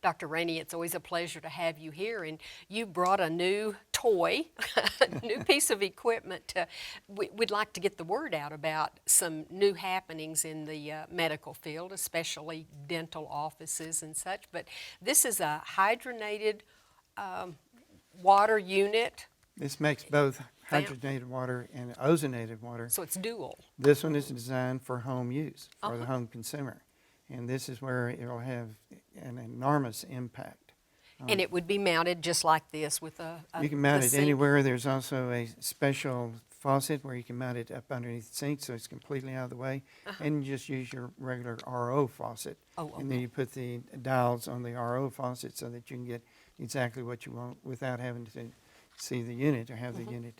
Dr. Rainey, it's always a pleasure to have you here, and you brought a new toy, a new piece of equipment. We'd like to get the word out about some new happenings in the medical field, especially dental offices and such, but this is a hydrogenated water unit. This makes both hydrogenated water and ozonated water. So it's dual. This one is designed for home use, for Uh-huh. the home consumer. And this is where it'll have an enormous impact. And it would be mounted just like this with a You can mount the it sink. anywhere. There's also a special faucet where you can mount it up underneath the sink so it's completely out of the way. And you just use your regular RO faucet. Oh, And then you put the dials on the RO faucet so that you can get exactly what you want without having to see the unit or have the unit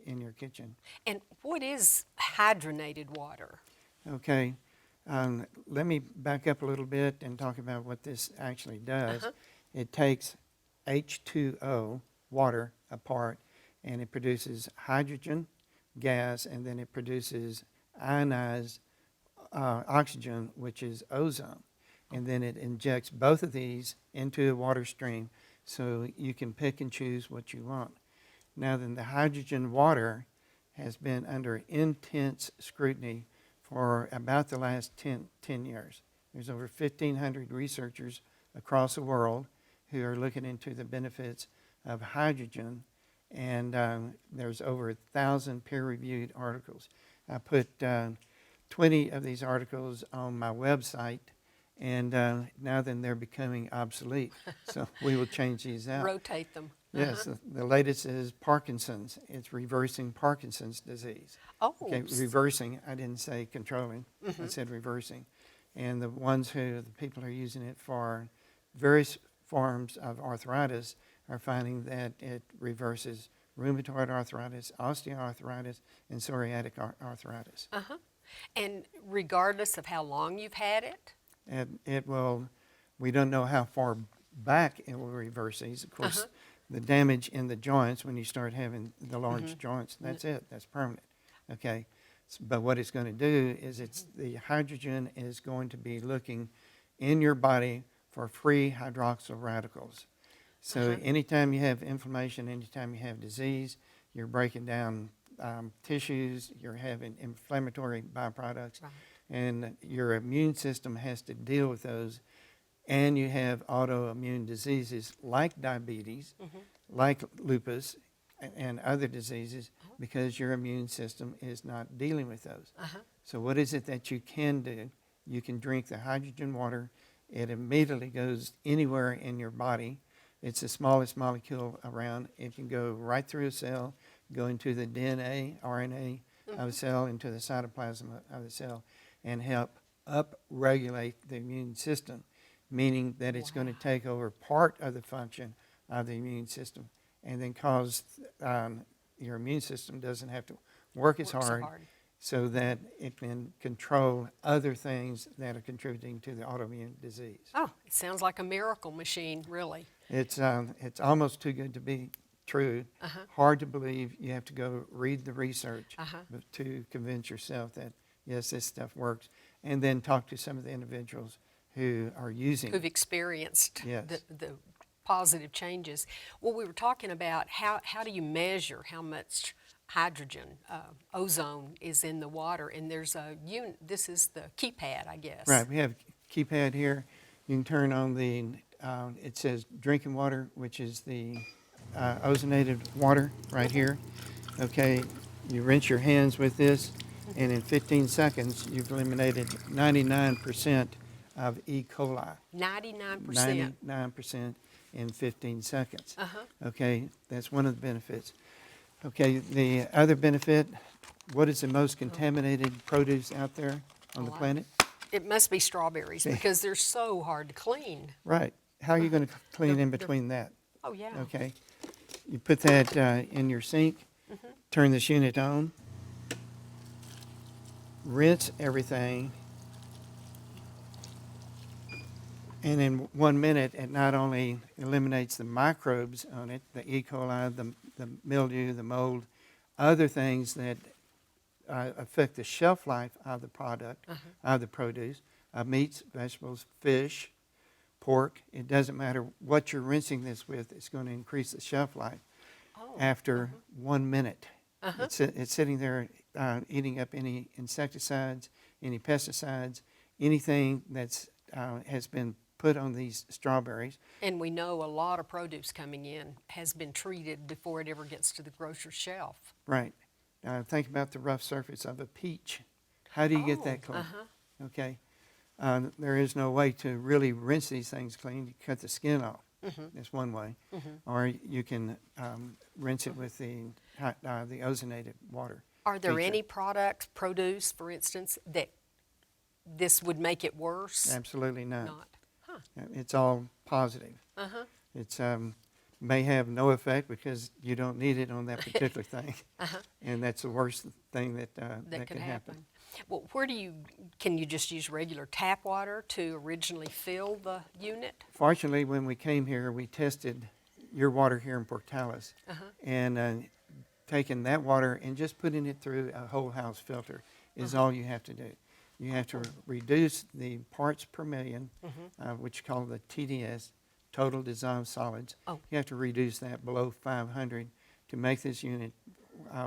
in your kitchen. And what is hydrogenated water? Okay, let me back up a little bit and talk about what this actually does. It takes H2O, water, apart, and it produces hydrogen gas, and then it produces ionized oxygen, which is ozone. And then it injects both of these into a water stream so you can pick and choose what you want. Now then, the hydrogen water has been under intense scrutiny for about the last 10 years. There's over 1,500 researchers across the world who are looking into the benefits of hydrogen, and there's over 1,000 peer-reviewed articles. I put 20 of these articles on my website, and now then they're becoming obsolete. So we will change these out. Rotate them. Yes, the latest is Parkinson's. It's reversing Parkinson's disease. Oh. Okay, reversing. I didn't say controlling. I said reversing. And the people who are using it for various forms of arthritis are finding that it reverses rheumatoid arthritis, osteoarthritis, and psoriatic arthritis. And regardless of how long you've had it? And it will, we don't know how far back it will reverse these. Of course, the damage in the joints, when you start having the large joints, that's it, that's permanent. Okay, but what it's going to do is the hydrogen is going to be looking in your body for free hydroxyl radicals. So anytime you have inflammation, anytime you have disease, you're breaking down tissues, you're having inflammatory byproducts, and your immune system has to deal with those. And you have autoimmune diseases like diabetes, like lupus, and other diseases because your immune system is not dealing with those. So what is it that you can do? You can drink the hydrogen water. It immediately goes anywhere in your body. It's the smallest molecule around. It can go right through a cell, go into the DNA, RNA of a cell, into the cytoplasm of the cell, and help upregulate the immune system, meaning that it's going to take over part of the function of the immune system and then cause your immune system doesn't have to work as hard so that it can control other things that are contributing to the autoimmune disease. Oh, it sounds like a miracle machine, really. It's almost too good to be true. Hard to believe. You have to go read the research to convince yourself that, yes, this stuff works, and then talk to some of the individuals who are using it. Who've experienced Yes. the positive changes. Well, we were talking about how do you measure how much hydrogen, ozone is in the water, and there's a unit, this is the keypad, I guess. Right, we have a keypad here. You can turn on it says drinking water, which is the ozonated water right here. Okay, you rinse your hands with this, and in 15 seconds, you've eliminated 99% of E. coli. 99%. 99% in 15 seconds. Okay, that's one of the benefits. Okay, the other benefit, what is the most contaminated produce out there on the planet? It must be strawberries because they're so hard to clean. Right. How are you going to clean in between that? Oh, yeah. Okay. You put that in your sink, turn this unit on, rinse everything, and in 1 minute it not only eliminates the microbes on it, the E. coli, the mildew, the mold, other things that affect the shelf life of the product, of the produce, meats, vegetables, fish, pork. It doesn't matter what you're rinsing this with. It's going to increase the shelf life Oh, after 1 minute. Uh-huh. It's sitting there eating up any insecticides, any pesticides, anything that's has been put on these strawberries. And we know a lot of produce coming in has been treated before it ever gets to the grocer's shelf. Right. Think about the rough surface of a peach. How do you get that clean? Uh-huh. Okay. There is no way to really rinse these things clean. You cut the skin off. That's one way. Or you can rinse it with the ozonated water. Are there feature. any products, produce, for instance, that this would make it worse? Absolutely not. Not. Huh. It's all positive. Uh-huh. It's may have no effect because you don't need it on that particular thing, and that's the worst thing that Could happen. Well, can you just use regular tap water to originally fill the unit? Fortunately, when we came here, we tested your water here in Portales, and taking that water and just putting it through a whole house filter is all you have to do. You have to reduce the parts per million, which you call the TDS, total dissolved solids. Oh. You have to reduce that below 500 to make this unit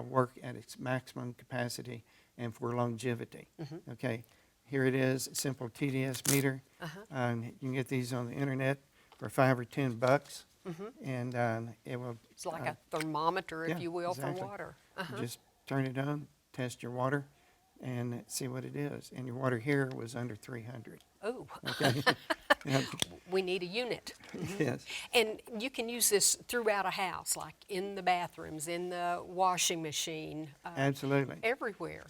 work at its maximum capacity and for longevity. Okay, here it is, a simple TDS meter. You can get these on the internet for $5 or $10, and it will. It's like a thermometer, if yeah, you will, exactly. for water. You just turn it on, test your water, and see what it is. And your water here was under 300. Oh, Okay. Yeah, we need a unit. yes. And you can use this throughout a house, like in the bathrooms, in the washing machine, Absolutely. everywhere.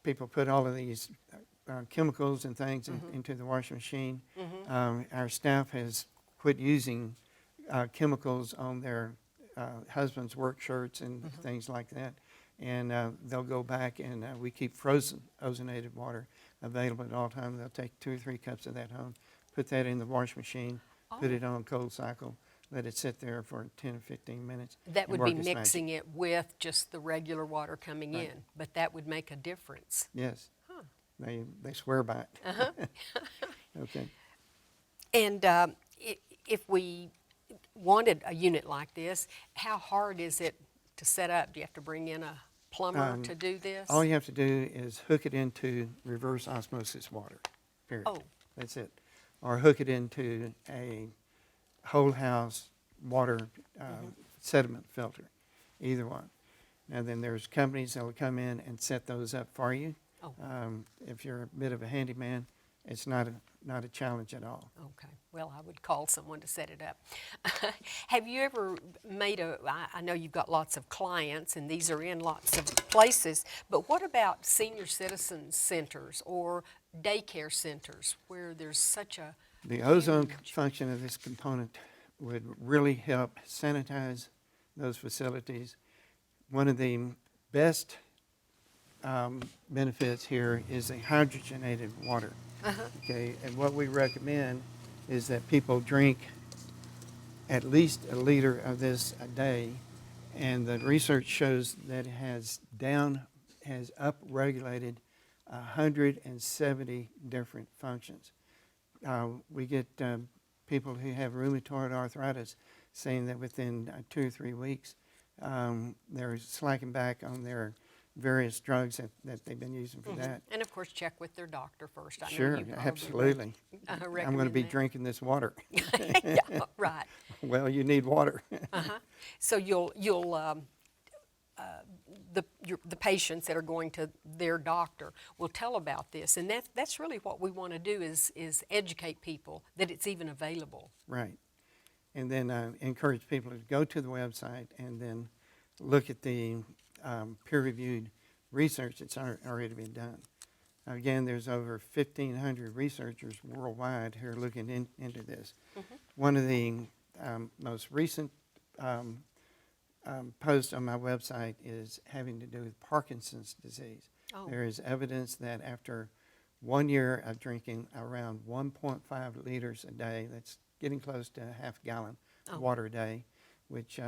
People put all of these chemicals and things into the washing machine. Our staff has quit using chemicals on their husbands' work shirts and things like that. And they'll go back and we keep frozen ozonated water available at all times. They'll take 2 or 3 cups of that home, put that in the washing machine, put it on cold cycle, let it sit there for 10 or 15 minutes. That and would work be its mixing magic. it with just the regular water coming in, but that would make a difference. Yes. They swear by it. Okay. And if we wanted a unit like this, how hard is it to set up? Do you have to bring in a plumber to do this? All you have to do is hook it into reverse osmosis water, period. Oh. That's it. Or hook it into a whole house water sediment filter, either one. Now then there's companies that will come in and set those up for you. Oh. If you're a bit of a handyman, it's not a challenge at all. Okay, well, I would call someone to set it up. Have you ever made I know you've got lots of clients and these are in lots of places, but what about senior citizen centers or daycare centers where there's such a The ozone huge- function of this component would really help sanitize those facilities. One of the best benefits here is the hydrogenated water. Okay, and what we recommend is that people drink at least a liter of this a day, and the research shows that it has upregulated 170 different functions. We get people who have rheumatoid arthritis saying that within 2 or 3 weeks they're slacking back on their various drugs that they've been using for that. And of course, check with their doctor first. I know Sure, you probably absolutely. I'm going to recommend be that. drinking this water. Yeah, right. Well, you need water. So the patients that are going to their doctor will tell about this, and that's really what we want to do is educate people that it's even available. Right. And then encourage people to go to the website and then look at the peer-reviewed research that's already been done. Again, there's over 1,500 researchers worldwide who are looking into this. One of the most recent posts on my website is having to do with Parkinson's disease. Oh. There is evidence that after 1 year of drinking around 1.5 liters a day, that's getting close to a half gallon of water a day, which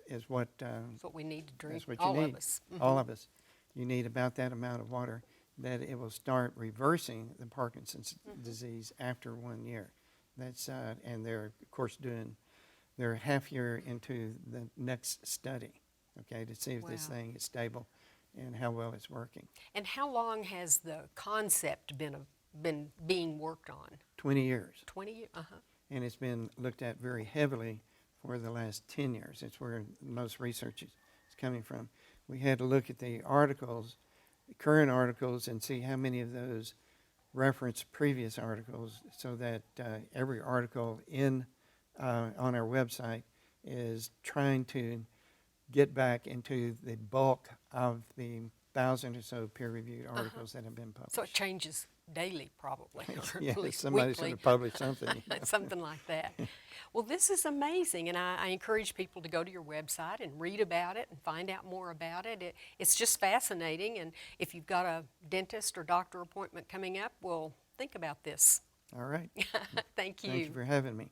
is what That's what we need to drink, that's what you all need. of us. All of us. You need about that amount of water that it will start reversing the Parkinson's disease after 1 year. That's and they're of course they're half year into the next study, okay, to see if this Wow. thing is stable and how well it's working. And how long has the concept been being worked on? 20 years, 20 years? Uh-huh. and it's been looked at very heavily for the last 10 years. It's where most research is coming from. We had to look at the articles, current articles, and see how many of those reference previous articles, so that every article on our website is trying to get back into the bulk of the 1,000 or so peer-reviewed articles that have been published. So it changes daily, probably, or Yeah, at least somebody's going weekly. to publish something. Something like that. Well, this is amazing, and I encourage people to go to your website and read about it and find out more about it. It's just fascinating, and if you've got a dentist or doctor appointment coming up, well, think about this. All right. Thank you. Thank you for having me.